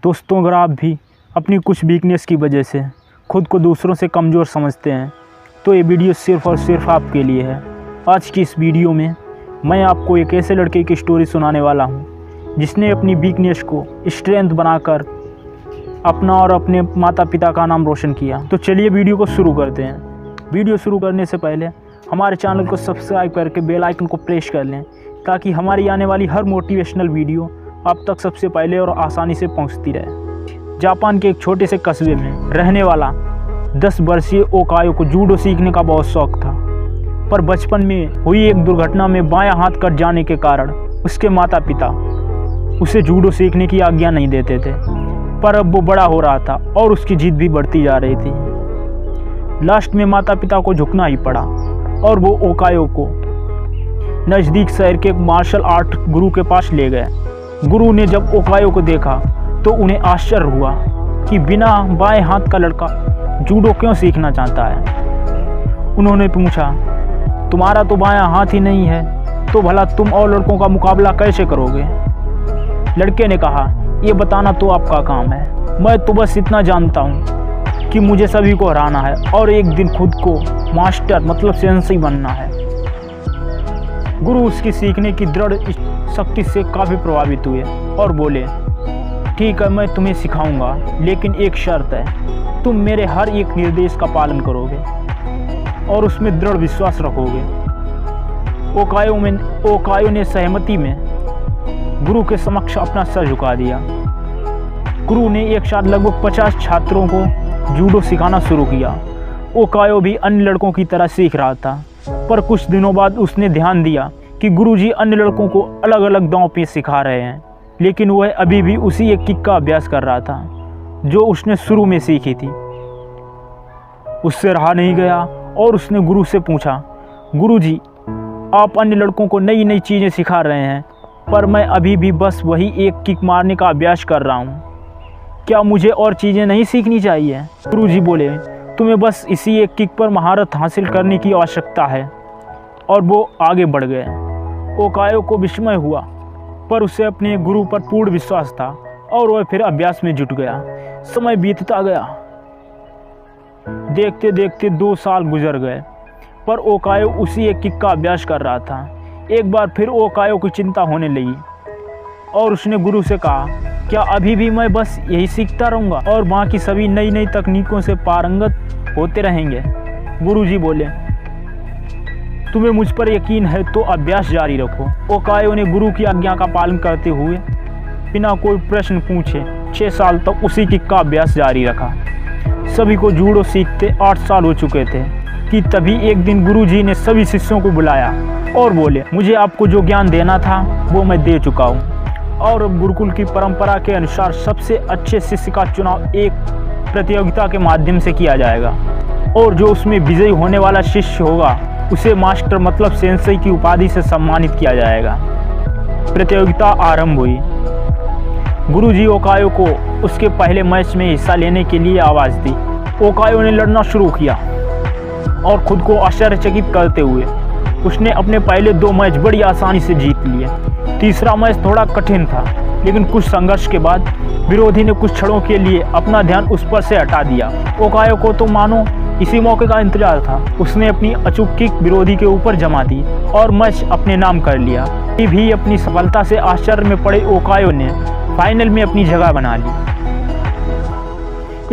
दोस्तों, अगर आप भी अपनी कुछ वीकनेस की वजह से खुद को दूसरों से कमज़ोर समझते हैं तो ये वीडियो सिर्फ़ और सिर्फ आपके लिए है। आज की इस वीडियो में मैं आपको एक ऐसे लड़के की स्टोरी सुनाने वाला हूँ जिसने अपनी वीकनेस को स्ट्रेंथ बनाकर अपना और अपने माता पिता का नाम रोशन किया। तो चलिए वीडियो को शुरू करते हैं। वीडियो शुरू करने से पहले हमारे चैनल को सब्सक्राइब करके बेल आइकन को प्रेस कर लें ताकि हमारी आने वाली हर मोटिवेशनल वीडियो आप तक सबसे पहले और आसानी से पहुंचती रहे। जापान के एक छोटे से कस्बे में रहने वाला 10 वर्षीय ओकायो को जूडो सीखने का बहुत शौक था, पर बचपन में हुई एक दुर्घटना में बायां हाथ कट जाने के कारण उसके माता पिता उसे जूडो सीखने की आज्ञा नहीं देते थे। पर अब वो बड़ा हो रहा था और उसकी जिद भी बढ़ती जा रही थी। लास्ट में माता पिता को झुकना ही पड़ा और वो ओकायो को नज़दीक शहर के एक मार्शल आर्ट गुरु के पास ले गए। गुरु ने जब ओकायो को देखा तो उन्हें आश्चर्य हुआ कि बिना बाएं हाथ का लड़का जूडो क्यों सीखना चाहता है। उन्होंने पूछा, तुम्हारा तो बायां हाथ ही नहीं है, तो भला तुम और लड़कों का मुकाबला कैसे करोगे? लड़के ने कहा, ये बताना तो आपका काम है। मैं तो बस इतना जानता हूँ कि मुझे सभी को हराना है और एक दिन खुद को मास्टर मतलब सेंसेई बनना है। गुरु उसकी सीखने की दृढ़ शक्ति से काफ़ी प्रभावित हुए और बोले, ठीक है, मैं तुम्हें सिखाऊंगा, लेकिन एक शर्त है, तुम मेरे हर एक निर्देश का पालन करोगे और उसमें दृढ़ विश्वास रखोगे। ओकायो ने सहमति में गुरु के समक्ष अपना सर झुका दिया। गुरु ने एक साथ लगभग 50 छात्रों को जूडो सिखाना शुरू किया। ओकायो भी अन्य लड़कों की तरह सीख रहा था, पर कुछ दिनों बाद उसने ध्यान दिया कि गुरुजी अन्य लड़कों को अलग अलग दांव पे सिखा रहे हैं, लेकिन वह अभी भी उसी एक किक का अभ्यास कर रहा था जो उसने शुरू में सीखी थी। उससे रहा नहीं गया और उसने गुरु से पूछा, गुरुजी, आप अन्य लड़कों को नई नई चीज़ें सिखा रहे हैं, पर मैं अभी भी बस वही एक किक मारने का अभ्यास कर रहा हूँ। क्या मुझे और चीज़ें नहीं सीखनी चाहिए? गुरुजी बोले, तुम्हें बस इसी एक किक पर महारत हासिल करने की आवश्यकता है। और वो आगे बढ़ गए। ओकायो को विस्मय हुआ, पर उसे अपने गुरु पर पूर्ण विश्वास था और वह फिर अभ्यास में जुट गया। समय बीतता गया। देखते देखते 2 साल गुजर गए, पर ओकायो उसी एक किक का अभ्यास कर रहा था। एक बार फिर ओकायो की चिंता होने लगी और उसने गुरु से कहा, क्या अभी भी मैं बस यही सीखता रहूँगा और बाकी सभी नई नई तकनीकों से पारंगत होते रहेंगे? गुरुजी बोले, तुम्हें मुझ पर यकीन है तो अभ्यास जारी रखो। ओकायो ने गुरु की आज्ञा का पालन करते हुए बिना कोई प्रश्न पूछे 6 साल तक उसी किक का अभ्यास जारी रखा। सभी को जूडो सीखते 8 साल हो चुके थे कि तभी एक दिन गुरुजी ने सभी शिष्यों को बुलाया और बोले, मुझे आपको जो ज्ञान देना था वो मैं दे चुका हूँ और अब गुरुकुल की परंपरा के अनुसार सबसे अच्छे शिष्य का चुनाव एक प्रतियोगिता के माध्यम से किया जाएगा और जो उसमें विजयी होने वाला शिष्य होगा उसे मास्टर मतलब सेंसेई की उपाधि से सम्मानित किया जाएगा। प्रतियोगिता आरंभ हुई। गुरुजी ओकायो को उसके पहले मैच में हिस्सा लेने के लिए आवाज़ दी। ओकायो ने लड़ना शुरू किया और खुद को आश्चर्यचकित करते हुए उसने अपने पहले 2 मैच बड़ी आसानी से जीत लिए। तीसरा मैच थोड़ा कठिन था, लेकिन कुछ संघर्ष के बाद विरोधी ने कुछ क्षणों के लिए अपना ध्यान उस पर से हटा दिया। ओकायो को तो मानो इसी मौके का इंतजार था। उसने अपनी अचूक किक विरोधी के ऊपर जमा दी और मैच अपने नाम कर लिया। भी अपनी सफलता से आश्चर्य में पड़े ओकायो ने फाइनल में अपनी जगह बना ली।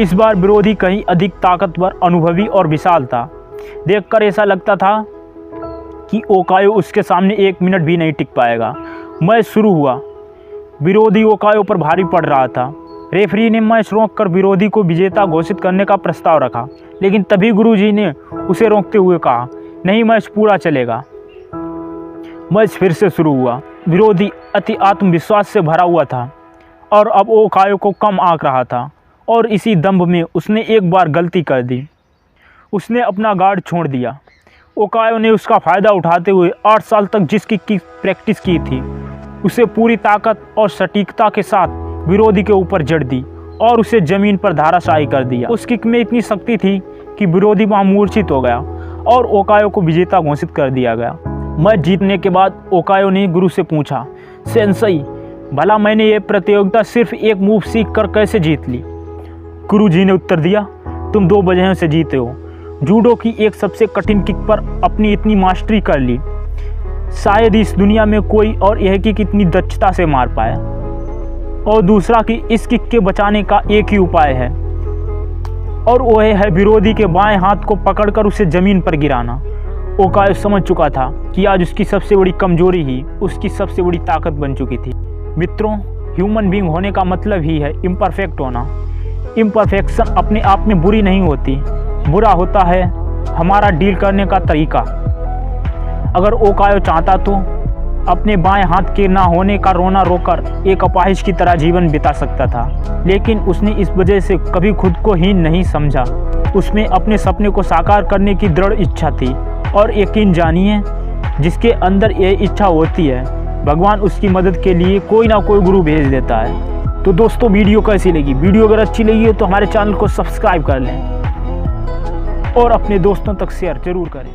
इस बार विरोधी कहीं अधिक ताकतवर, अनुभवी और विशाल था। देखकर ऐसा लगता था कि ओकायो उसके सामने 1 मिनट भी नहीं टिक पाएगा। मैच शुरू हुआ। विरोधी ओकायो पर भारी पड़ रहा था। रेफरी ने मैच रोककर विरोधी को विजेता घोषित करने का प्रस्ताव रखा, लेकिन तभी गुरुजी ने उसे रोकते हुए कहा, नहीं, मैच पूरा चलेगा। मैच फिर से शुरू हुआ। विरोधी अति आत्मविश्वास से भरा हुआ था और अब ओकायो को कम आंक रहा था और इसी दंभ में उसने एक बार गलती कर दी। उसने अपना गार्ड छोड़ दिया। ओकायो ने उसका फ़ायदा उठाते हुए 8 साल तक जिस किक की प्रैक्टिस की थी उसे पूरी ताकत और सटीकता के साथ विरोधी के ऊपर जड़ दी और उसे ज़मीन पर धराशायी कर दिया। उस किक में इतनी शक्ति थी कि विरोधी वहाँ मूर्छित हो गया और ओकायो को विजेता घोषित कर दिया गया। मैच जीतने के बाद ओकायो ने गुरु से पूछा, सेंसेई, भला मैंने ये प्रतियोगिता सिर्फ एक मूव सीख कर कैसे जीत ली? गुरुजी ने उत्तर दिया, तुम 2 वजहों से जीते हो। जूडो की एक सबसे कठिन किक पर अपनी इतनी मास्टरी कर ली, शायद इस दुनिया में कोई और यह किक इतनी दक्षता से मार पाए। और दूसरा कि इस किक के बचाने का एक ही उपाय है, और वो है विरोधी के बाएं हाथ को पकड़कर उसे जमीन पर गिराना। ओकायो समझ चुका था कि आज उसकी सबसे बड़ी कमजोरी ही उसकी सबसे बड़ी ताकत बन चुकी थी। मित्रों, ह्यूमन बीइंग होने का मतलब ही है इम्परफेक्ट होना। इम्परफेक्शन अपने आप में बुरी नहीं होती, बुरा होता है हमारा डील करने का तरीका। अगर ओकायो चाहता तो अपने बाएं हाथ के ना होने का रोना रोकर एक अपाहिज की तरह जीवन बिता सकता था, लेकिन उसने इस वजह से कभी खुद को हीन नहीं समझा। उसमें अपने सपने को साकार करने की दृढ़ इच्छा थी, और यकीन जानिए, जिसके अंदर ये इच्छा होती है, भगवान उसकी मदद के लिए कोई ना कोई गुरु भेज देता है। तो दोस्तों, वीडियो कैसी लगी? वीडियो अगर अच्छी लगी हो तो हमारे चैनल को सब्सक्राइब कर लें और अपने दोस्तों तक शेयर जरूर करें।